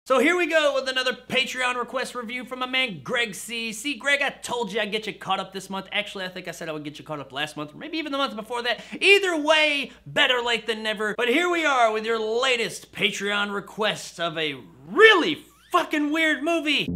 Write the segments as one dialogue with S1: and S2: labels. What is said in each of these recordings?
S1: So here we go with another Patreon request review from my man Greg C. See, Greg, I told you I'd get you caught up this month. Actually, I think I said I would get you caught up last month, or maybe even the month before that. Either way, better late than never. But here we are with your latest Patreon request of a really fucking weird movie.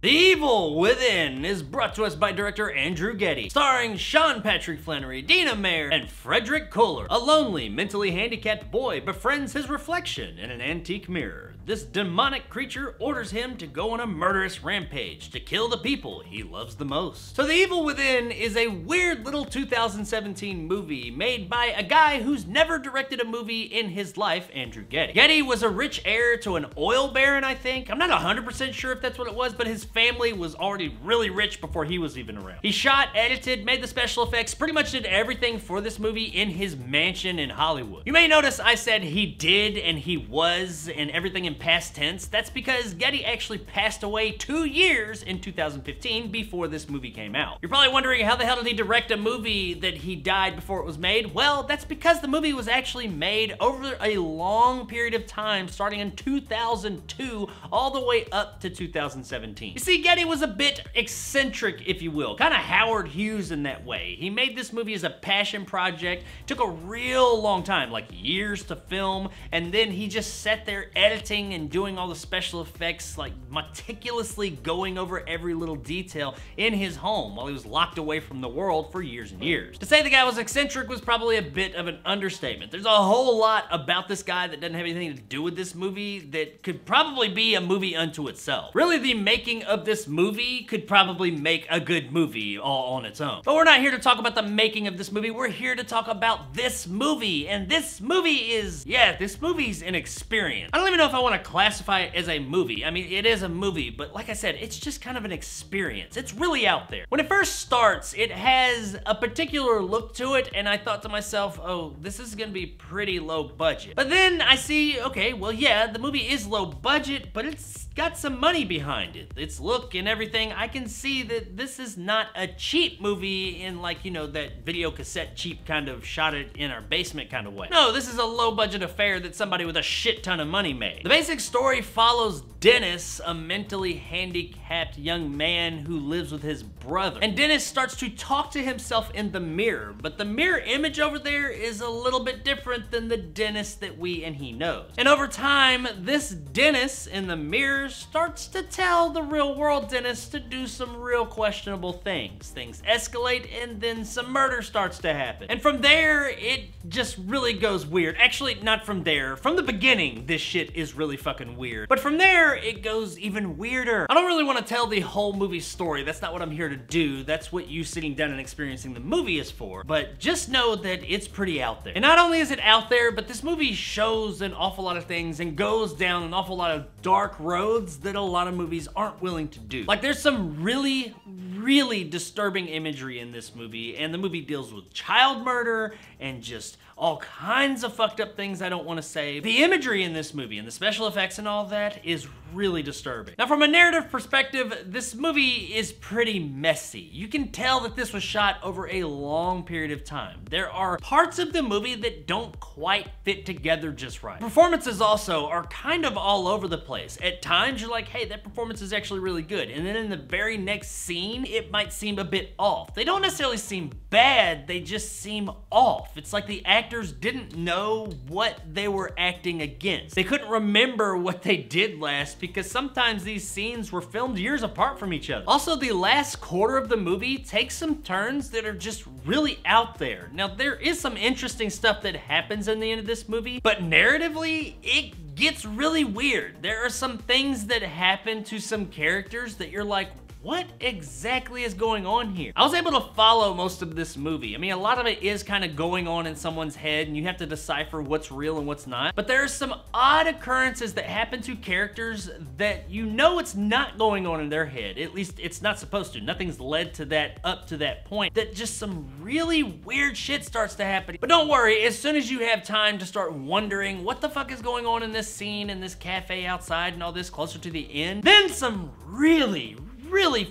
S1: The Evil Within is brought to us by director Andrew Getty, starring Sean Patrick Flannery, Dina Mayer, and Frederick Kohler. A lonely, mentally handicapped boy befriends his reflection in an antique mirror. This demonic creature orders him to go on a murderous rampage to kill the people he loves the most. So The Evil Within is a weird little 2017 movie made by a guy who's never directed a movie in his life, Andrew Getty. Getty was a rich heir to an oil baron, I think. I'm not 100% sure if that's what it was, but his family was already really rich before he was even around. He shot, edited, made the special effects, pretty much did everything for this movie in his mansion in Hollywood. You may notice I said he did and he was and everything in past tense. That's because Getty actually passed away 2 years in 2015 before this movie came out. You're probably wondering how the hell did he direct a movie that he died before it was made? Well, that's because the movie was actually made over a long period of time, starting in 2002 all the way up to 2017. You see, Getty was a bit eccentric, if you will, kind of Howard Hughes in that way. He made this movie as a passion project, took a real long time, like years to film, and then he just sat there editing and doing all the special effects, like meticulously going over every little detail in his home while he was locked away from the world for years and years. To say the guy was eccentric was probably a bit of an understatement. There's a whole lot about this guy that doesn't have anything to do with this movie that could probably be a movie unto itself. Really, the making of this movie could probably make a good movie all on its own. But we're not here to talk about the making of this movie, we're here to talk about this movie, and this movie is, yeah, this movie's an experience. I don't even know if I want to classify it as a movie. I mean, it is a movie, but like I said, it's just kind of an experience. It's really out there. When it first starts, it has a particular look to it, and I thought to myself, oh, this is gonna be pretty low budget. But then I see, okay, well, yeah, the movie is low budget, but it's got some money behind it. Its look and everything, I can see that this is not a cheap movie in, like, you know, that video cassette cheap kind of shot it in our basement kind of way. No, this is a low budget affair that somebody with a shit ton of money made. The basic story follows Dennis, a mentally handicapped young man who lives with his brother. And Dennis starts to talk to himself in the mirror, but the mirror image over there is a little bit different than the Dennis that we and he knows. And over time, this Dennis in the mirror starts to tell the real world Dennis to do some real questionable things. Things escalate and then some murder starts to happen. And from there, it just really goes weird. Actually, not from there. From the beginning, this shit is really fucking weird. But from there, it goes even weirder. I don't really want to tell the whole movie story. That's not what I'm here to do. That's what you sitting down and experiencing the movie is for. But just know that it's pretty out there. And not only is it out there, but this movie shows an awful lot of things and goes down an awful lot of dark roads that a lot of movies aren't willing to do. Like, there's some really disturbing imagery in this movie, and the movie deals with child murder and just all kinds of fucked up things I don't want to say. The imagery in this movie and the special effects and all that is really disturbing. Now, from a narrative perspective, this movie is pretty messy. You can tell that this was shot over a long period of time. There are parts of the movie that don't quite fit together just right. Performances also are kind of all over the place. At times, you're like, hey, that performance is actually really good. And then in the very next scene, it might seem a bit off. They don't necessarily seem bad, they just seem off. It's like the actors didn't know what they were acting against. They couldn't remember what they did last because sometimes these scenes were filmed years apart from each other. Also, the last quarter of the movie takes some turns that are just really out there. Now, there is some interesting stuff that happens in the end of this movie, but narratively, it gets really weird. There are some things that happen to some characters that you're like, what exactly is going on here? I was able to follow most of this movie. I mean, a lot of it is kind of going on in someone's head and you have to decipher what's real and what's not. But there are some odd occurrences that happen to characters that you know it's not going on in their head. At least it's not supposed to. Nothing's led to that up to that point. That just some really weird shit starts to happen. But don't worry, as soon as you have time to start wondering what the fuck is going on in this scene, in this cafe outside and all this closer to the end, then some really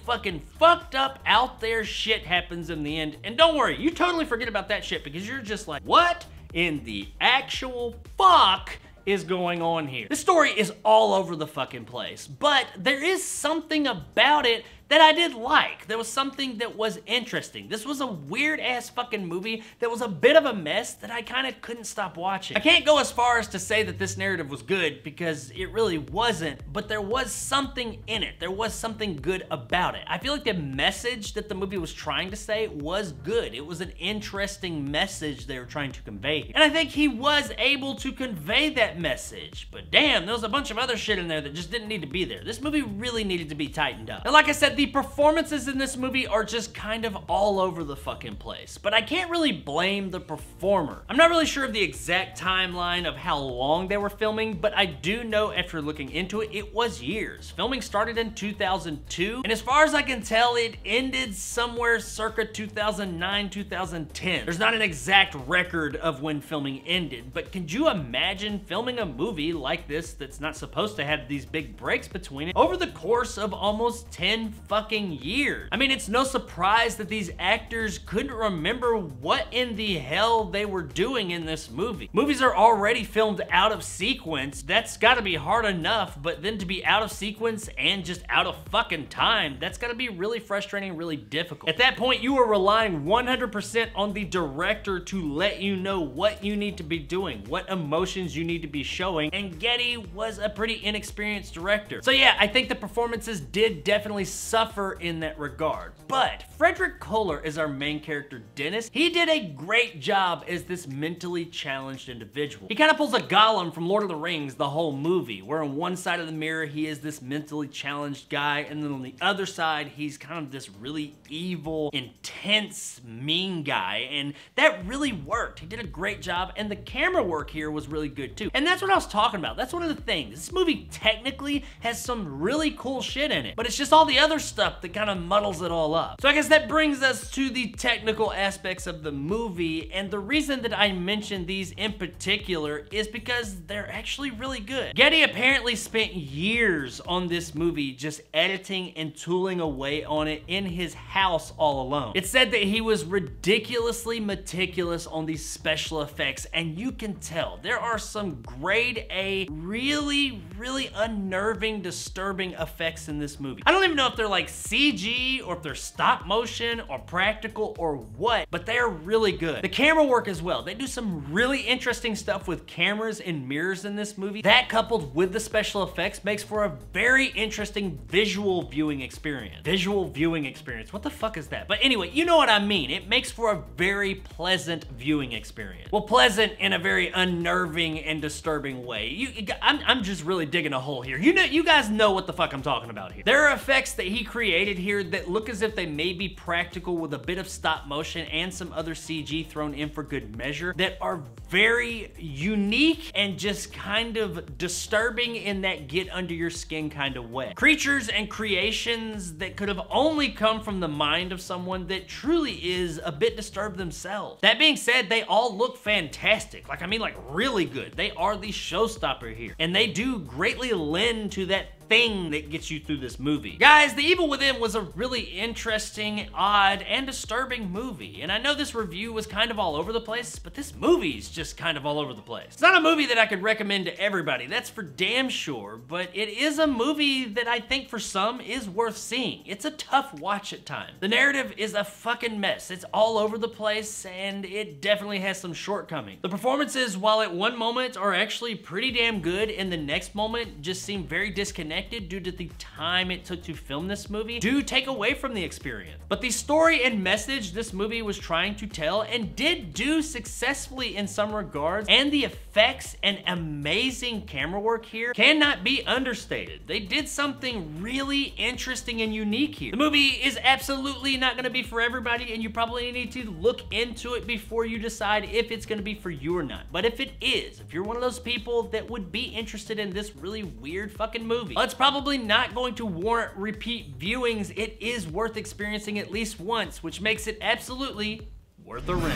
S1: fucking fucked up out there shit happens in the end. And don't worry, you totally forget about that shit because you're just like, what in the actual fuck is going on here? This story is all over the fucking place, but there is something about it that I did like. There was something that was interesting. This was a weird ass fucking movie that was a bit of a mess that I kind of couldn't stop watching. I can't go as far as to say that this narrative was good because it really wasn't, but there was something in it. There was something good about it. I feel like the message that the movie was trying to say was good. It was an interesting message they were trying to convey here. And I think he was able to convey that message. But damn, there was a bunch of other shit in there that just didn't need to be there. This movie really needed to be tightened up. And like I said, the performances in this movie are just kind of all over the fucking place, but I can't really blame the performer. I'm not really sure of the exact timeline of how long they were filming, but I do know after looking into it, it was years. Filming started in 2002, and as far as I can tell, it ended somewhere circa 2009, 2010. There's not an exact record of when filming ended, but can you imagine filming a movie like this that's not supposed to have these big breaks between it over the course of almost 10 fucking years? I mean, it's no surprise that these actors couldn't remember what in the hell they were doing in this movie. Movies are already filmed out of sequence. That's gotta be hard enough, but then to be out of sequence and just out of fucking time, that's gotta be really frustrating, really difficult. At that point, you are relying 100% on the director to let you know what you need to be doing, what emotions you need to be showing, and Getty was a pretty inexperienced director. So yeah, I think the performances did definitely suffer in that regard. But Frederick Kohler is our main character, Dennis. He did a great job as this mentally challenged individual. He kind of pulls a Gollum from Lord of the Rings the whole movie, where on one side of the mirror he is this mentally challenged guy, and then on the other side he's kind of this really evil, intense, mean guy, and that really worked. He did a great job, and the camera work here was really good too. And that's what I was talking about. That's one of the things. This movie technically has some really cool shit in it, but it's just all the other stuff that kind of muddles it all up. So I guess that brings us to the technical aspects of the movie, and the reason that I mention these in particular is because they're actually really good. Getty apparently spent years on this movie just editing and tooling away on it in his house all alone. It's said that he was ridiculously meticulous on these special effects, and you can tell there are some grade A, really unnerving, disturbing effects in this movie. I don't even know if they're like CG or if they're stop motion or practical or what, but they're really good. The camera work as well. They do some really interesting stuff with cameras and mirrors in this movie. That coupled with the special effects makes for a very interesting visual viewing experience. Visual viewing experience. What the fuck is that? But anyway, you know what I mean. It makes for a very pleasant viewing experience. Well, pleasant in a very unnerving and disturbing way. I'm just really digging a hole here. You guys know what the fuck I'm talking about here. There are effects that he created here that look as if they may be practical with a bit of stop motion and some other CG thrown in for good measure that are very unique and just kind of disturbing in that get under your skin kind of way. Creatures and creations that could have only come from the mind of someone that truly is a bit disturbed themselves. That being said, they all look fantastic. Like, I mean, like really good. They are the showstopper here. And they do greatly lend to that thing that gets you through this movie. Guys, The Evil Within was a really interesting, odd, and disturbing movie. And I know this review was kind of all over the place, but this movie's just kind of all over the place. It's not a movie that I could recommend to everybody, that's for damn sure, but it is a movie that I think for some is worth seeing. It's a tough watch at times. The narrative is a fucking mess. It's all over the place, and it definitely has some shortcomings. The performances, while at one moment are actually pretty damn good, in the next moment just seem very disconnected disconnected due to the time it took to film this movie do take away from the experience. But the story and message this movie was trying to tell and did do successfully in some regards, and the effects and amazing camera work here cannot be understated. They did something really interesting and unique here. The movie is absolutely not gonna be for everybody, and you probably need to look into it before you decide if it's gonna be for you or not. But if it is, if you're one of those people that would be interested in this really weird fucking movie, well, it's probably not going to warrant repeat viewings. It is worth experiencing at least once, which makes it absolutely worth a rent.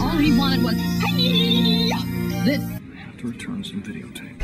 S2: All he wanted was this.
S3: I have to return some videotape.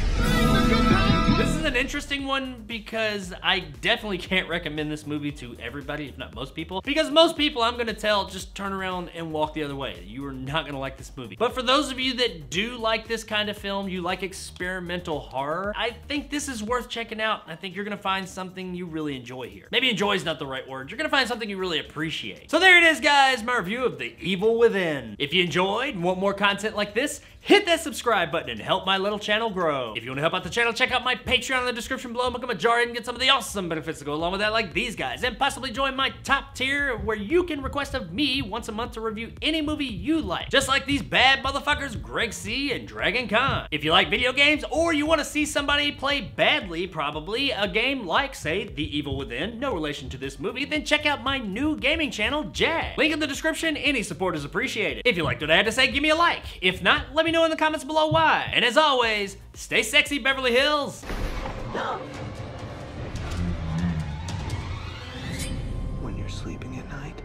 S1: This is an interesting one because I definitely can't recommend this movie to everybody, if not most people, because most people I'm gonna tell just turn around and walk the other way. You are not gonna like this movie. But for those of you that do like this kind of film, you like experimental horror, I think this is worth checking out. I think you're gonna find something you really enjoy here. Maybe enjoy is not the right word. You're gonna find something you really appreciate. So there it is, guys, my review of The Evil Within. If you enjoyed and want more content like this, hit that subscribe button and help my little channel grow. If you want to help out the channel, check out my Patreon in the description below. Become a jar and get some of the awesome benefits that go along with that, like these guys, and possibly join my top tier where you can request of me once a month to review any movie you like, just like these bad motherfuckers Greg C and Dragon Con. If you like video games or you want to see somebody play badly, probably a game like, say, The Evil Within, no relation to this movie, then check out my new gaming channel, Jag. Link in the description. Any support is appreciated. If you liked what I had to say, give me a like. If not, let me know in the comments below why. And as always, stay sexy, Beverly Hills.
S3: When you're sleeping at night,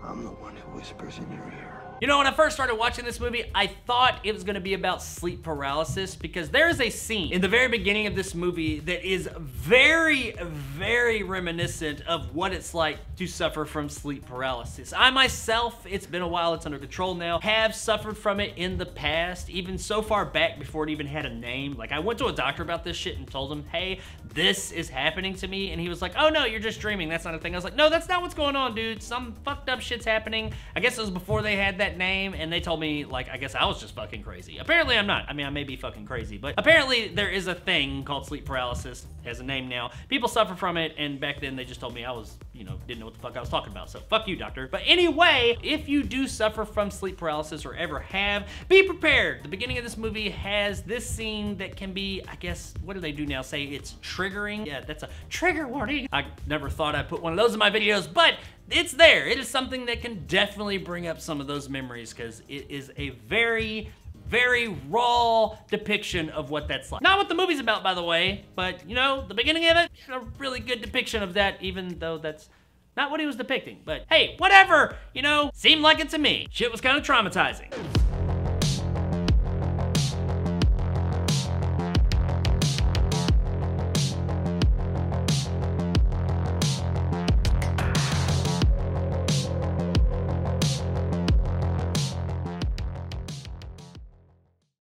S3: I'm the one who whispers in your ear.
S1: You know, when I first started watching this movie, I thought it was gonna be about sleep paralysis because there is a scene in the very beginning of this movie that is very, very reminiscent of what it's like to suffer from sleep paralysis. I myself, it's been a while, it's under control now, have suffered from it in the past, even so far back before it even had a name. Like, I went to a doctor about this shit and told him, hey, this is happening to me, and he was like, oh no, you're just dreaming, that's not a thing. I was like, no, that's not what's going on, dude. Some fucked up shit's happening. I guess it was before they had that name, and they told me, like, I guess I was just fucking crazy. Apparently I'm not. I mean, I may be fucking crazy, but apparently there is a thing called sleep paralysis. It has a name now. People suffer from it, and back then they just told me I was, you know, didn't know what the fuck I was talking about, so fuck you, doctor. But anyway, if you do suffer from sleep paralysis or ever have, be prepared. The beginning of this movie has this scene that can be, I guess, what do they do now? Say it's triggering? Yeah, that's a trigger warning. I never thought I'd put one of those in my videos, but it's there. It is something that can definitely bring up some of those memories because it is a very, very raw depiction of what that's like. Not what the movie's about, by the way, but you know, the beginning of it, a really good depiction of that, even though that's not what he was depicting. But hey, whatever, you know, seemed like it to me. Shit was kind of traumatizing.